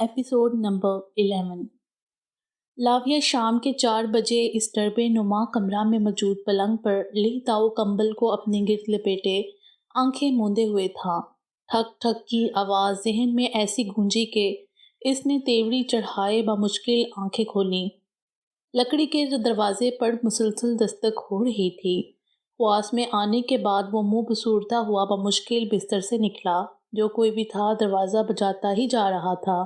Episode number 11۔ لاویہ شام کے 4 بجے اس ڈربے نما کمرہ میں موجود پلنگ پر لی تاؤ کمبل کو اپنے گرد لپیٹے آنکھیں موندے ہوئے تھا۔ ٹھک ٹھک کی آواز ذہن میں ایسی گونجی کہ اس نے تیوری چڑھائے بمشکل آنکھیں کھولیں۔ لکڑی کے دروازے پر مسلسل دستک ہو رہی تھی۔ خواص میں آنے کے بعد وہ منہ بسورتا ہوا بمشکل بستر سے نکلا۔ جو کوئی بھی تھا دروازہ بجاتا ہی جا رہا تھا۔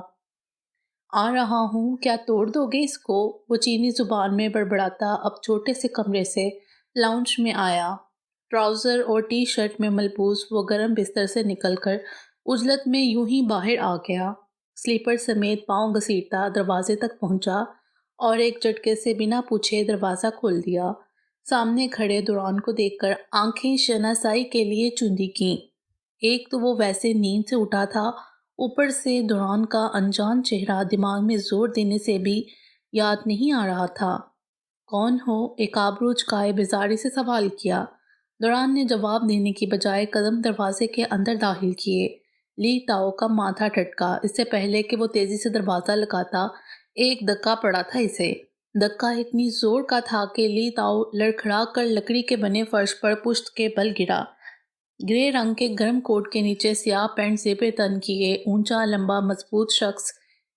آ رہا ہوں، کیا توڑ دو گے اس کو؟ وہ چینی زبان میں بڑبڑاتا اب چھوٹے سے کمرے سے لاؤنج میں آیا۔ ٹراؤزر اور ٹی شرٹ میں ملبوس وہ گرم بستر سے نکل کر عجلت میں یوں ہی باہر آ گیا۔ سلیپر سمیت پاؤں گھسیٹتا دروازے تک پہنچا اور ایک جھٹکے سے بنا پوچھے دروازہ کھول دیا۔ سامنے کھڑے دوران کو دیکھ کر آنکھیں شناسائی کے لیے چوندی کیں۔ ایک تو وہ ویسے نیند سے اٹھا تھا، اوپر سے دوران کا انجان چہرہ دماغ میں زور دینے سے بھی یاد نہیں آ رہا تھا۔ کون ہو؟ ایک آبرو جھکائے بیزاری سے سوال کیا۔ دوران نے جواب دینے کی بجائے قدم دروازے کے اندر داخل کیے۔ لی تاؤ کا ماتھا ٹھٹکا۔ اس سے پہلے کہ وہ تیزی سے دروازہ لگاتا ایک دھکا پڑا تھا اسے۔ دھکا اتنی زور کا تھا کہ لی تاؤ لڑکھڑا کر لکڑی کے بنے فرش پر پشت کے بل گرا۔ گرے رنگ کے گرم کوٹ کے نیچے سیاہ پینٹ زیب تن کیے اونچا لمبا مضبوط شخص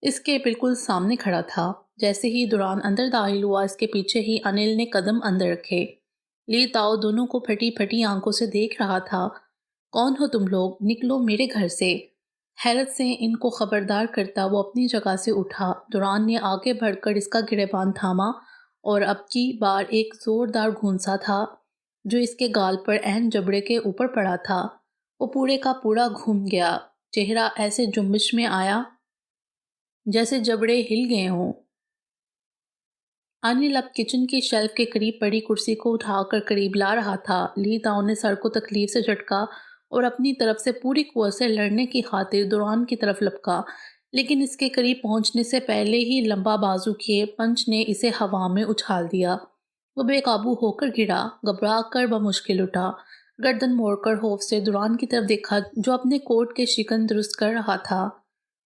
اس کے بالکل سامنے کھڑا تھا۔ جیسے ہی دوران اندر داخل ہوا اس کے پیچھے ہی انل نے قدم اندر رکھے۔ لی تاؤ دونوں کو پھٹی پھٹی آنکھوں سے دیکھ رہا تھا۔ کون ہو تم لوگ؟ نکلو میرے گھر سے۔ حیرت سے ان کو خبردار کرتا وہ اپنی جگہ سے اٹھا۔ دوران نے آگے بڑھ کر اس کا گریبان تھاما اور اب کی بار ایک زوردار گھونسا تھا جو اس کے گال پر عین جبڑے کے اوپر پڑا تھا۔ وہ پورے کا پورا گھوم گیا۔ چہرہ ایسے جنبش میں آیا جیسے جبڑے ہل گئے ہوں۔ انل اب کچن کی شیلف کے قریب پڑی کرسی کو اٹھا کر قریب لا رہا تھا۔ لی تاؤ نے سر کو تکلیف سے جھٹکا اور اپنی طرف سے پوری قوت سے لڑنے کی خاطر دوران کی طرف لپکا، لیکن اس کے قریب پہنچنے سے پہلے ہی لمبا بازو کیے پنچ نے اسے ہوا میں اچھال دیا۔ وہ بے قابو ہو کر گرا، گھبرا کر بمشکل اٹھا، گردن موڑ کر خوف سے دوران کی طرف دیکھا جو اپنے کوٹ کے شکن درست کر رہا تھا۔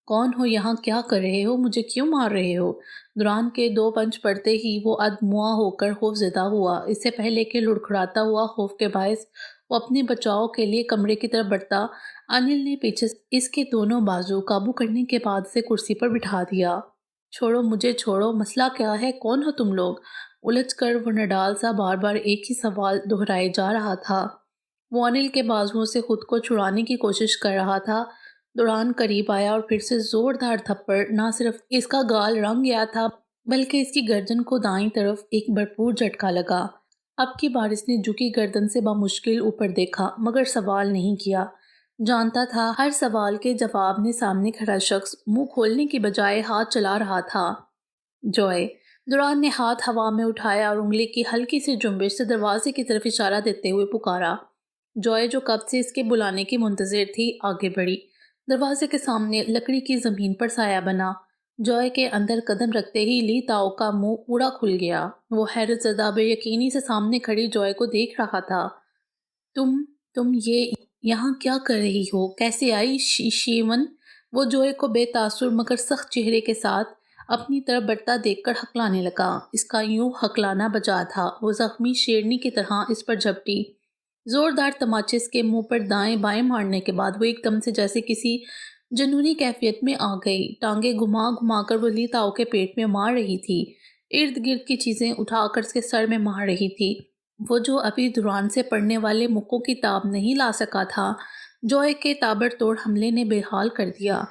کون ہو؟ یہاں کیا کر رہے ہو؟ مجھے کیوں مار رہے ہو؟ دوران کے 2 پنچ پڑتے ہی وہ ادموا ہو کر خوف زدہ ہوا۔ اس سے پہلے کہ لڑکھڑاتا ہوا خوف کے باعث وہ اپنے بچاؤ کے لیے کمرے کی طرف بڑھتا، انل نے پیچھے سے اس کے دونوں بازو قابو کرنے کے بعد اسے کرسی پر بٹھا دیا۔ چھوڑو مجھے، چھوڑو، مسئلہ کیا ہے؟ کون ہو تم لوگ؟ الجھ کر وہ نڈال سا بار بار ایک ہی سوال دہرائے جا رہا تھا۔ وہ انل کے بازوؤں سے خود کو چھڑانے کی کوشش کر رہا تھا۔ دوران قریب آیا اور پھر سے زوردار تھپڑ نہ صرف اس کا گال رنگ گیا تھا بلکہ اس کی گردن کو دائیں طرف ایک بھرپور جھٹکا لگا۔ اب کی بار اس نے جھکی گردن سے بمشکل اوپر دیکھا مگر سوال نہیں کیا۔ جانتا تھا ہر سوال کے جواب میں سامنے کھڑا شخص منہ کھولنے کی بجائے ہاتھ چلا رہا تھا۔ جوئے! دوران نے ہاتھ ہوا میں اٹھایا اور انگلی کی ہلکی سی جنبش سے دروازے کی طرف اشارہ دیتے ہوئے پکارا۔ جوئے جو کب سے اس کے بلانے کی منتظر تھی آگے بڑھی۔ دروازے کے سامنے لکڑی کی زمین پر سایہ بنا۔ جوئے کے اندر قدم رکھتے ہی لی تاؤ کا منہ پورا کھل گیا۔ وہ حیرت زدہ بے یقینی سے سامنے کھڑی جوئے کو دیکھ رہا تھا۔ تم یہ یہاں کیا کر رہی ہو؟ کیسے آئی؟ شیون! وہ جوئے کو بے تاثر مگر سخت چہرے کے ساتھ اپنی طرف بڑھتا دیکھ کر ہکلانے لگا۔ اس کا یوں ہکلانا بجا تھا۔ وہ زخمی شیرنی کی طرح اس پر جھپٹی۔ زوردار تماچے اس کے منہ پر دائیں بائیں مارنے کے بعد وہ ایک دم سے جیسے کسی جنونی کیفیت میں آ گئی۔ ٹانگیں گھما گھما کر وہ لی تاؤ کے پیٹ میں مار رہی تھی، ارد گرد کی چیزیں اٹھا کر اس کے سر میں مار رہی تھی۔ وہ جو ابھی دوران سے پڑنے والے مکوں کی تاب نہیں لا سکا تھا، جوئے کے تابڑتوڑ حملے نے بے حال کر دیا۔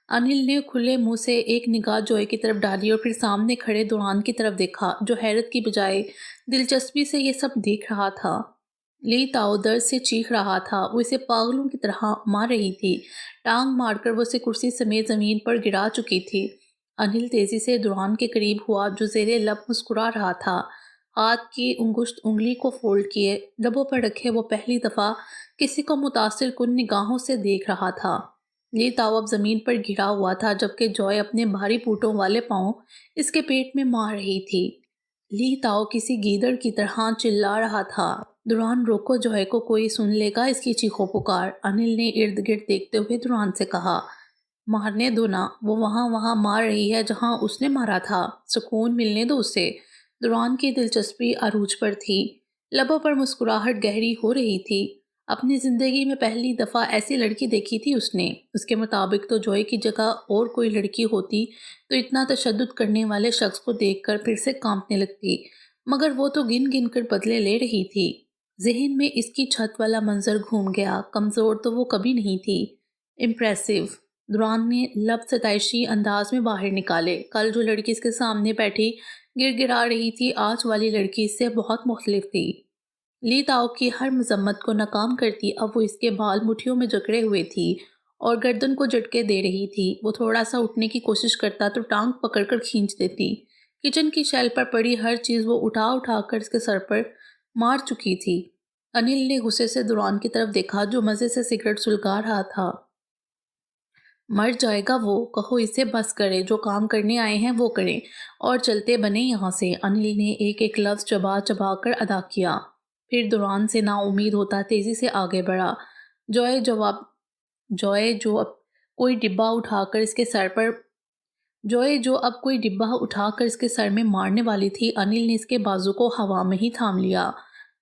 انل نے کھلے منہ سے ایک نگاہ جوئے کی طرف ڈالی اور پھر سامنے کھڑے دوران کی طرف دیکھا جو حیرت کی بجائے دلچسپی سے یہ سب دیکھ رہا تھا۔ لی تاؤ درد سے چیخ رہا تھا۔ وہ اسے پاگلوں کی طرح مار رہی تھی۔ ٹانگ مار کر وہ اسے کرسی سمیت زمین پر گرا چکی تھی۔ انل تیزی سے دوران کے قریب ہوا جو زیر لب مسکرا رہا تھا۔ ہاتھ کی انگشت انگلی کو فولڈ کیے لبوں پر رکھے وہ پہلی دفعہ کسی کو متاثر کن نگاہوں سے دیکھ رہا تھا۔ لی تاؤ اب زمین پر گرا ہوا تھا جبکہ جوئے اپنے بھاری پوٹوں والے پاؤں اس کے پیٹ میں مار رہی تھی۔ لی تاؤ کسی گیدڑ کی طرح چلا رہا تھا۔ دوران روکو، جوئے کو کوئی سن لے گا اس کی چیخو پکار۔ انل نے ارد گرد دیکھتے ہوئے دوران سے کہا۔ مارنے دو نا، وہ وہاں وہاں مار رہی ہے جہاں اس نے مارا تھا، سکون ملنے دو اسے۔ دوران کی دلچسپی عروج پر تھی، لبوں پر مسکراہٹ گہری ہو رہی تھی۔ اپنی زندگی میں پہلی دفعہ ایسی لڑکی دیکھی تھی اس نے۔ اس کے مطابق تو جوئے کی جگہ اور کوئی لڑکی ہوتی تو اتنا تشدد کرنے والے شخص کو دیکھ کر پھر سے کانپنے لگتی، مگر وہ تو گن گن کر بدلے لے رہی تھی۔ ذہن میں اس کی چھت والا منظر گھوم گیا، کمزور تو وہ کبھی نہیں تھی۔ امپریسو، دوران نے لب ستائشی انداز میں باہر نکالے۔ کل جو لڑکی اس کے سامنے بیٹھی گر گرا رہی تھی، آج والی لڑکی اس سے بہت مختلف تھی۔ لی تاؤ کی ہر مذمت کو ناکام کرتی اب وہ اس کے بال مٹھیوں میں جکڑے ہوئے تھی اور گردن کو جھٹکے دے رہی تھی۔ وہ تھوڑا سا اٹھنے کی کوشش کرتا تو ٹانگ پکڑ کر کھینچ دیتی۔ کچن کی شیلف پر پڑی ہر چیز وہ اٹھا اٹھا کر اس کے سر پر مار چکی تھی۔ انل نے غصے سے دوران کی طرف دیکھا جو مزے سے سگریٹ سلگا رہا تھا۔ مر جائے گا وہ، کہو اسے بس کرے، جو کام کرنے آئے ہیں وہ کریں اور چلتے بنے یہاں سے۔ انل نے ایک ایک لفظ چبا چبا کر ادا کیا، پھر دوران سے نا امید ہوتا تیزی سے آگے بڑھا۔ جوئے جو اب کوئی ڈبہ اٹھا کر اس کے سر پر میں مارنے والی تھی، انل نے اس کے بازو کو ہوا میں ہی تھام لیا۔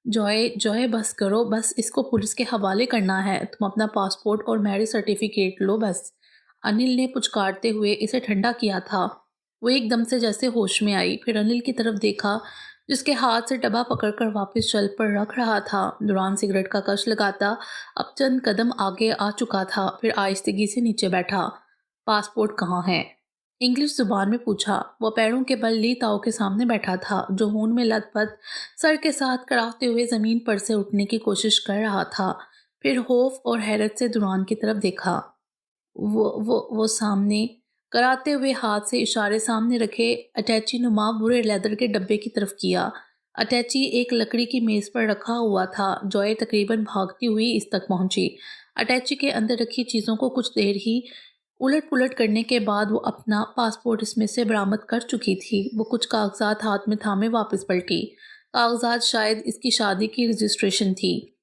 جوئے بس کرو، بس اس کو پولیس کے حوالے کرنا ہے، تم اپنا پاسپورٹ اور میرج سرٹیفکیٹ لو بس۔ انل نے پچکارتے ہوئے اسے ٹھنڈا کیا تھا۔ وہ ایک دم سے جیسے ہوش میں آئی، پھر انل کی طرف دیکھا جس کے ہاتھ سے ڈبہ پکڑ کر واپس شیلف پر رکھ رہا تھا۔ دوران سگریٹ کا کش لگاتا اب چند قدم آگے آ چکا تھا، پھر آہستگی سے نیچے بیٹھا۔ پاسپورٹ کہاں ہے؟ انگلش زبان میں پوچھا۔ وہ پیروں کے بل لی تاؤ کے سامنے بیٹھا تھا جو ہون میں لت پت سر کے ساتھ کراہتے ہوئے زمین پر سے اٹھنے کی کوشش کر رہا تھا، پھر خوف اور حیرت سے دوران کی طرف دیکھا۔ وہ سامنے کراتے ہوئے ہاتھ سے اشارے سامنے رکھے اٹیچی نما برے لیدر کے ڈبے کی طرف کیا۔ اٹیچی ایک لکڑی کی میز پر رکھا ہوا تھا۔ جوئے تقریباً بھاگتی ہوئی اس تک پہنچی۔ اٹیچی کے اندر رکھی چیزوں کو کچھ دیر ہی الٹ پلٹ کرنے کے بعد وہ اپنا پاسپورٹ اس میں سے برآمد کر چکی تھی۔ وہ کچھ کاغذات ہاتھ میں تھامے واپس پلٹی۔ کاغذات شاید اس کی شادی کی رجسٹریشن تھی،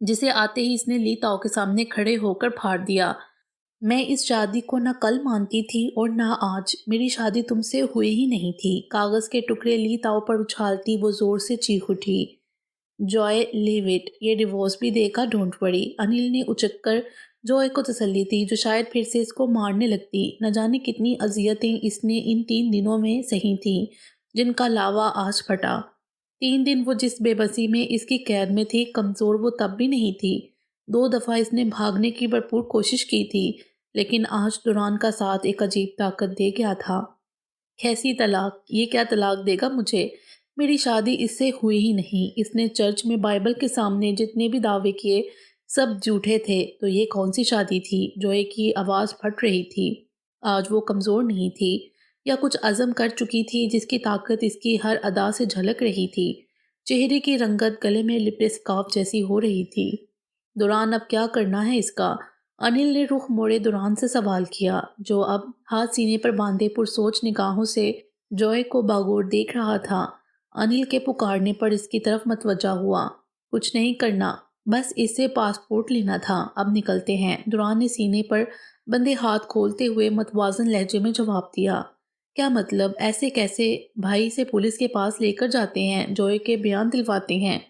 جسے آتے ہی اس نے لی تاؤ کے سامنے کھڑے ہو کر پھاڑ دیا۔ میں اس شادی کو نہ کل مانتی تھی اور نہ آج، میری شادی تم سے ہوئی ہی نہیں تھی۔ کاغذ کے ٹکڑے لی تاؤ پر اچھالتی وہ زور سے چیخ اٹھی۔ جوئے لیو اٹ، یہ ڈیورس بھی دے گا، ڈونٹ وری۔ انل نے اچک کر جوئے کو تسلی دی جو شاید پھر سے اس کو مارنے لگتی۔ نہ جانے کتنی اذیتیں اس نے ان 3 دنوں میں سہی تھیں جن کا لاوا آج پھٹا۔ 3 دن وہ جس بے بسی میں اس کی قید میں تھی، کمزور وہ تب بھی نہیں تھی۔ 2 دفعہ اس نے بھاگنے کی بھرپور کوشش کی تھی، لیکن آج دوران کا ساتھ ایک عجیب طاقت دے گیا تھا۔ کیسی طلاق؟ یہ کیا طلاق دے گا مجھے؟ میری شادی اس سے ہوئی ہی نہیں۔ اس نے چرچ میں بائبل کے سامنے جتنے بھی دعوے کیے سب جھوٹے تھے، تو یہ کون سی شادی تھی؟ جوئے کی آواز پھٹ رہی تھی۔ آج وہ کمزور نہیں تھی، یا کچھ عزم کر چکی تھی جس کی طاقت اس کی ہر ادا سے جھلک رہی تھی۔ چہرے کی رنگت گلے میں لپٹے سکارف جیسی ہو رہی تھی۔ دوران اب کیا کرنا ہے اس کا؟ انل نے رخ موڑے دوران سے سوال کیا، جو اب ہاتھ سینے پر باندھے پرسوچ نگاہوں سے جوئے کو باغور دیکھ رہا تھا۔ انل کے پکارنے پر اس کی طرف متوجہ ہوا۔ کچھ نہیں کرنا، بس اس سے پاسپورٹ لینا تھا۔ اب نکلتے ہیں۔ دوران نے سینے پر بندے ہاتھ کھولتے ہوئے متوازن لہجے میں جواب دیا۔ کیا مطلب؟ ایسے کیسے؟ بھائی سے پولیس کے پاس لے کر جاتے ہیں، جوئے کے بیان دلواتے ہیں۔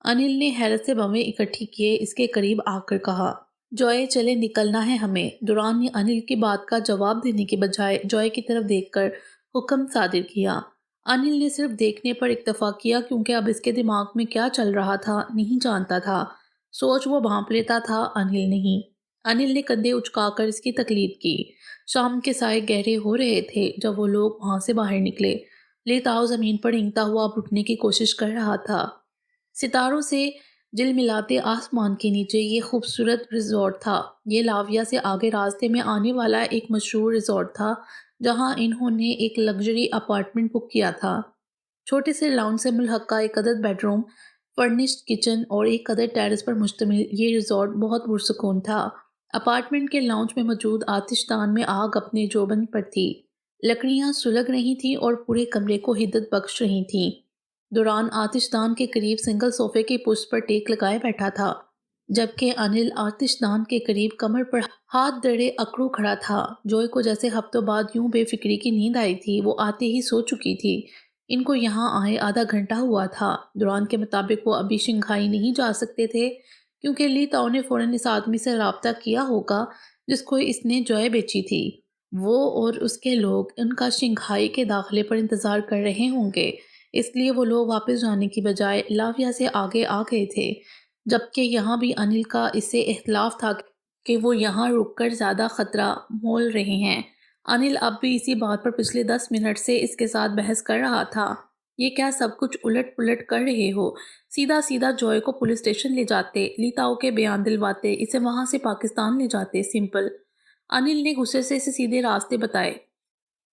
انل نے حیرت سے بھویں اکٹھی کیے اس کے قریب آ کر کہا۔ جوئے چلے، نکلنا ہے ہمیں۔ دوران نے انل کی بات کا جواب دینے کے بجائے جوئے کی طرف دیکھ کر حکم صادر کیا۔ انل نے صرف دیکھنے پر اکتفا کیا کیونکہ اب اس کے دماغ میں کیا چل رہا تھا نہیں جانتا تھا۔ سوچ وہ بھانپ لیتا تھا، انل نہیں۔ انل نے کندھے اچکا کر اس کی تقلید کی۔ شام کے سائے گہرے ہو رہے تھے جب وہ لوگ وہاں سے باہر نکلے۔ لی تاؤ زمین پر رینگتا ہوا اب اٹھنے کی کوشش کر رہا تھا۔ ستاروں سے جل ملاتے آسمان کے نیچے یہ خوبصورت ریزورٹ تھا۔ یہ لاویا سے آگے راستے میں آنے والا ایک مشہور ریزورٹ تھا جہاں انہوں نے ایک لگژری اپارٹمنٹ بک کیا تھا۔ چھوٹے سے لاؤنج سے ملحقہ ایک عدد بیڈ روم، فرنشڈ کچن اور ایک عدد ٹیرس پر مشتمل یہ ریزورٹ بہت پرسکون تھا۔ اپارٹمنٹ کے لاؤنج میں موجود آتش دان میں آگ اپنے جوبن پر تھی۔ لکڑیاں سلگ رہی تھیں اور پورے کمرے کو حدت بخش رہی تھیں۔ دوران آتش دان کے قریب سنگل صوفے کی پشت پر ٹیک لگائے بیٹھا تھا۔ جبکہ انل آتش دان کے قریب کمر پر ہاتھ دڑے اکڑو کھڑا تھا۔ جوئے کو جیسے ہفتوں بعد یوں بے فکری کی نیند آئی تھی، وہ آتے ہی سو چکی تھی۔ ان کو یہاں آئے آدھا گھنٹہ ہوا تھا۔ دوران کے مطابق وہ ابھی شنگھائی نہیں جا سکتے تھے کیونکہ لی تاؤ نے فوراً اس آدمی سے رابطہ کیا ہوگا جس کو اس نے جوئے بیچی تھی۔ وہ اور اس کے لوگ ان کا شنگھائی کے داخلے پر انتظار کر رہے ہوں گے، اس لیے وہ لوگ واپس جانے کی بجائے لاویہ سے آگے آ گئے تھے، جبکہ یہاں بھی انل کا اس سے اختلاف تھا کہ وہ یہاں رک کر زیادہ خطرہ مول رہے ہیں۔ انل اب بھی اسی بات پر پچھلے 10 منٹ سے اس کے ساتھ بحث کر رہا تھا۔ یہ کیا سب کچھ الٹ پلٹ کر رہے ہو؟ سیدھا سیدھا جوئے کو پولیس اسٹیشن لے جاتے، لی تاؤ کے بیان دلواتے، اسے وہاں سے پاکستان لے جاتے، سمپل۔ انل نے غصے سے اسے سیدھے راستے بتائے۔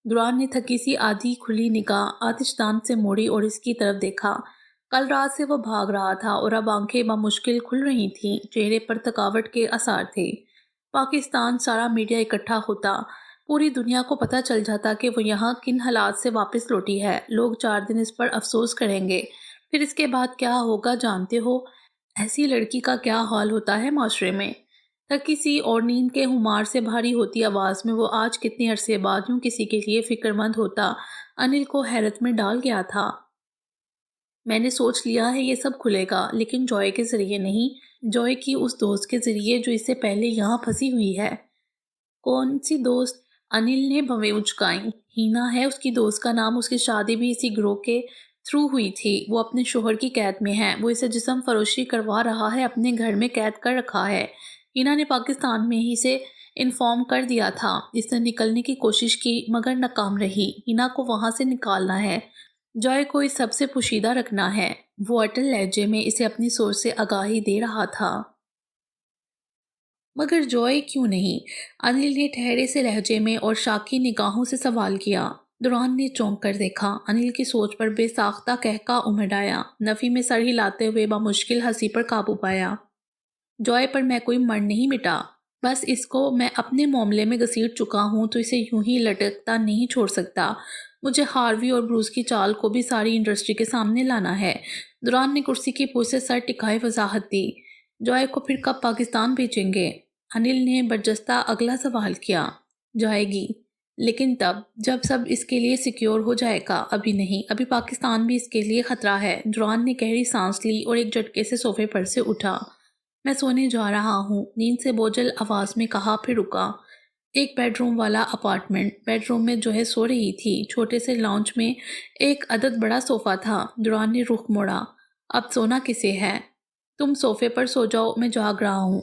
دوران نے تھکی سی آدھی کھلی نگاہ آتش دان سے موڑی اور اس کی طرف دیکھا۔ کل رات سے وہ بھاگ رہا تھا اور اب آنکھیں بمشکل کھل رہی تھیں، چہرے پر تھکاوٹ کے آثار تھے۔ پاکستان سارا میڈیا اکٹھا ہوتا، پوری دنیا کو پتہ چل جاتا کہ وہ یہاں کن حالات سے واپس لوٹی ہے۔ لوگ 4 دن اس پر افسوس کریں گے، پھر اس کے بعد کیا ہوگا جانتے ہو؟ ایسی لڑکی کا کیا حال ہوتا ہے معاشرے میں؟ تھکی سی اور نیند کے خمار سے بھاری ہوتی آواز میں وہ آج کتنے عرصے بعد یوں کسی کے لیے فکر مند ہوتا انل کو حیرت میں ڈال گیا تھا۔ میں نے سوچ لیا ہے یہ سب کھلے گا، لیکن جوئے کے ذریعے نہیں، جوئے کی اس دوست کے ذریعے جو اس سے پہلے یہاں پھنسی ہوئی ہے۔ کون سی دوست؟ انل نے بھویں اچکائیں۔ ہینا ہے اس کی دوست کا نام، اس کی شادی بھی اسی گروہ کے تھرو ہوئی تھی۔ وہ اپنے شوہر کی قید میں ہے، وہ اسے جسم فروشی کروا رہا ہے، اپنے گھر میں قید کر رکھا ہے۔ ہینا نے پاکستان میں ہی سے انفارم کر دیا تھا۔ اس نے نکلنے کی کوشش کی مگر ناکام رہی۔ ہینا کو وہاں سے نکالنا ہے، جوئے کو اس سب سے پوشیدہ رکھنا ہے۔ وہ اٹل لہجے میں اسے اپنی سوچ سے آگاہی دے رہا تھا۔ مگر جوئے کیوں نہیں؟ انل نے ٹھہرے سے لہجے میں اور شاکی نگاہوں سے سوال کیا۔ دوران نے چونک کر دیکھا۔ انل کی سوچ پر بے ساختہ قہقہ امڑ آیا۔ نفی میں سر ہلاتے ہوئے بمشکل ہنسی پر قابو پایا۔ جوئے پر میں کوئی مر نہیں مٹا، بس اس کو میں اپنے معاملے میں گھسیٹ چکا ہوں تو اسے یوں ہی لٹکتا نہیں چھوڑ سکتا۔ مجھے ہاروی اور بروس کی چال کو بھی ساری انڈسٹری کے سامنے لانا ہے۔ دوران نے کرسی کی پوچھ سے سر ٹکائے وضاحت دی۔ جوئے کو پھر کب پاکستان بھیجیں گے؟ انل نے برجستہ اگلا سوال کیا۔ جائے گی، لیکن تب جب سب اس کے لیے سیکیور ہو جائے گا، ابھی نہیں، ابھی پاکستان بھی اس کے لیے خطرہ ہے۔ دوران نے گہری سانس لی اور ایک جھٹکے سے صوفے پر سے اٹھا۔ میں سونے جا رہا ہوں، نیند سے بوجھل آواز میں کہا، پھر رکا۔ ایک بیڈ روم والا اپارٹمنٹ، بیڈ روم میں جوہے سو رہی تھی۔ چھوٹے سے لاؤنج میں ایک عدد بڑا صوفہ تھا۔ دوران نے رخ موڑا۔ اب سونا کسے ہے؟ تم صوفے پر سو جاؤ، میں جاگ رہا ہوں۔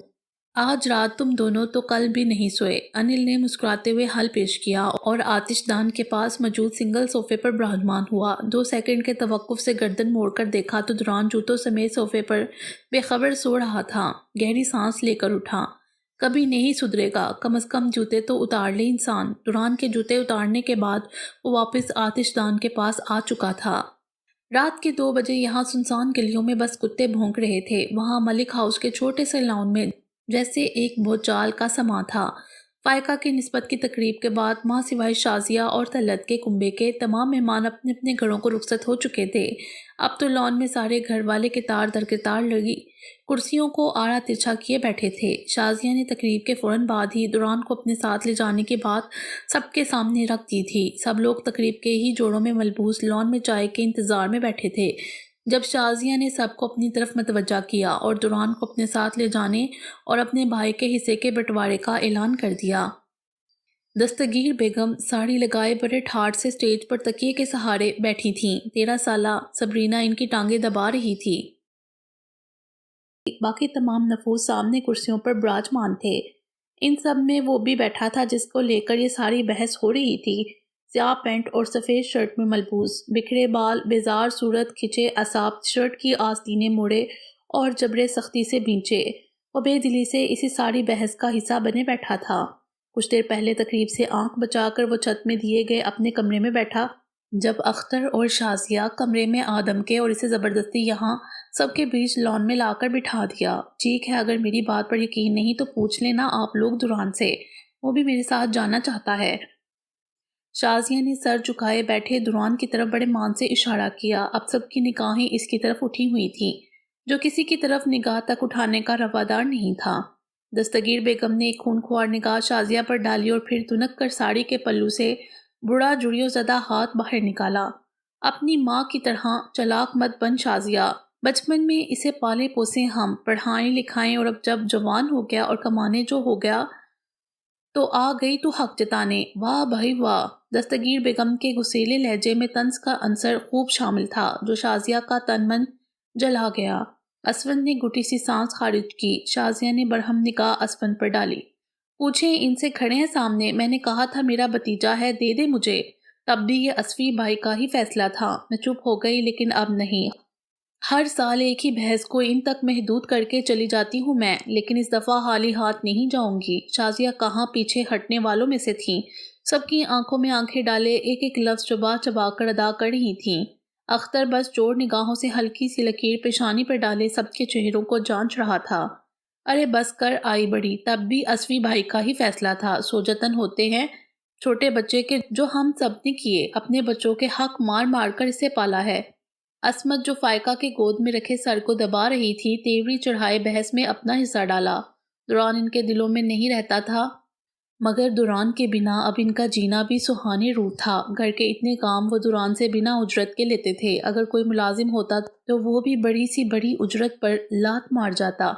آج رات تم دونوں تو کل بھی نہیں سوئے۔ انل نے مسکراتے ہوئے حل پیش کیا اور آتش دان کے پاس موجود سنگل صوفے پر براہمان ہوا۔ 2 سیکنڈ کے توقف سے گردن موڑ کر دیکھا تو دوران جوتوں سمیت صوفے پر بے خبر سو رہا تھا۔ گہری سانس لے کر اٹھا۔ کبھی نہیں سدھرے گا، کم از کم جوتے تو اتار لے انسان۔ دوران کے جوتے اتارنے کے بعد وہ واپس آتش دان کے پاس آ چکا تھا۔ رات کے 2 بجے یہاں سنسان گلیوں میں بس کتے بھونک رہے تھے۔ وہاں ملک ہاؤس کے چھوٹے سے لان میں جیسے ایک بھوچال کا سما تھا۔ فائقہ کی نسبت کی تقریب کے بعد ماں سوائے شازیہ اور طلعت کے کنبے کے تمام مہمان اپنے اپنے گھروں کو رخصت ہو چکے تھے۔ اب تو لان میں سارے گھر والے قطار در قطار لگی کرسیوں کو آڑا ترچھا کیے بیٹھے تھے۔ شازیہ نے تقریب کے فوراً بعد ہی دوران کو اپنے ساتھ لے جانے کی بات سب کے سامنے رکھ دی تھی۔ سب لوگ تقریب کے ہی جوڑوں میں ملبوس لان میں چائے کے انتظار میں بیٹھے تھے جب شازیہ نے سب کو اپنی طرف متوجہ کیا اور دوران کو اپنے ساتھ لے جانے اور اپنے بھائی کے حصے کے بٹوارے کا اعلان کر دیا۔ دستگیر بیگم ساڑی لگائے بڑے ٹھاٹھ سے سٹیج پر تکیے کے سہارے بیٹھی تھیں۔ 13 سالہ سبرینا ان کی ٹانگیں دبا رہی تھی۔ باقی تمام نفوس سامنے کرسیوں پر براجمان تھے۔ ان سب میں وہ بھی بیٹھا تھا جس کو لے کر یہ ساری بحث ہو رہی تھی۔ سیاہ پینٹ اور سفید شرٹ میں ملبوس، بکھرے بال، بیزار صورت، کھچے اعصاب، شرٹ کی آستینیں موڑے اور جبرے سختی سے بھینچے، وہ بے دلی سے اسی ساری بحث کا حصہ بنے بیٹھا تھا۔ کچھ دیر پہلے تقریب سے آنکھ بچا کر وہ چھت میں دیے گئے اپنے کمرے میں بیٹھا جب اختر اور شازیہ کمرے میں آدم کے اور اسے زبردستی یہاں سب کے بیچ لان میں لا کر بٹھا دیا۔ ٹھیک ہے، اگر میری بات پر یقین نہیں تو پوچھ لینا آپ لوگ دوران سے، وہ بھی میرے ساتھ جانا چاہتا ہے۔ شازیہ نے سر جھکائے بیٹھے دوران کی طرف بڑے مان سے اشارہ کیا۔ اب سب کی نگاہیں اس کی طرف اٹھی ہوئی تھیں۔ جو کسی کی طرف نگاہ تک اٹھانے کا روادار نہیں تھا۔ دستگیر بیگم نے ایک خونخوار نگاہ شازیہ پر ڈالی اور پھر تنک کر ساڑی کے پلو سے بڑا جڑیوں زدہ ہاتھ باہر نکالا۔ اپنی ماں کی طرح چلاک مت بن شازیہ، بچپن میں اسے پالے پوسے ہم، پڑھائیں لکھائیں، اور اب جب جوان ہو گیا اور کمانے جو ہو گیا تو آ گئی تو حق جتانے۔ واہ بھائی واہ! دستگیر بیگم کے غصیلے لہجے میں طنز کا عنصر خوب شامل تھا جو شازیہ کا تن من جلا گیا۔ اسفند نے گھٹی سی سانس خارج کی۔ شازیہ نے برہم نگاہ اسفند پر ڈالی۔ پوچھیں، ان سے کھڑے ہیں سامنے، میں نے کہا تھا میرا بھتیجا ہے، دے دے مجھے۔ تب بھی یہ اسفی بھائی کا ہی فیصلہ تھا۔ میں چپ ہو گئی، لیکن اب نہیں۔ ہر سال ایک ہی بحث کو ان تک محدود کر کے چلی جاتی ہوں میں، لیکن اس دفعہ خالی ہاتھ نہیں جاؤں گی۔ شازیہ کہاں پیچھے ہٹنے والوں میں سے تھیں۔ سب کی آنکھوں میں آنکھیں ڈالے ایک ایک لفظ چبا چبا کر ادا کر رہی تھیں۔ اختر بس چور نگاہوں سے ہلکی سی لکیر پیشانی پر ڈالے سب کے چہروں کو جانچ رہا تھا۔ ارے بس کر آئی بڑی، تب بھی اسفی بھائی کا ہی فیصلہ تھا۔ سوجتن ہوتے ہیں چھوٹے بچے کے جو ہم سب نے کیے، اپنے بچوں کے حق مار مار کر اسے پالا ہے۔ عصمت جو فائقہ کے گود میں رکھے سر کو دبا رہی تھی، تیوری چڑھائے بحث میں اپنا حصہ ڈالا۔ دوران ان کے دلوں میں نہیں رہتا تھا، مگر دوران کے بنا اب ان کا جینا بھی سہانے روح تھا۔ گھر کے اتنے کام وہ دوران سے بنا اجرت کے لیتے تھے۔ اگر کوئی ملازم ہوتا تو وہ بھی بڑی سی بڑی اجرت پر لات مار جاتا۔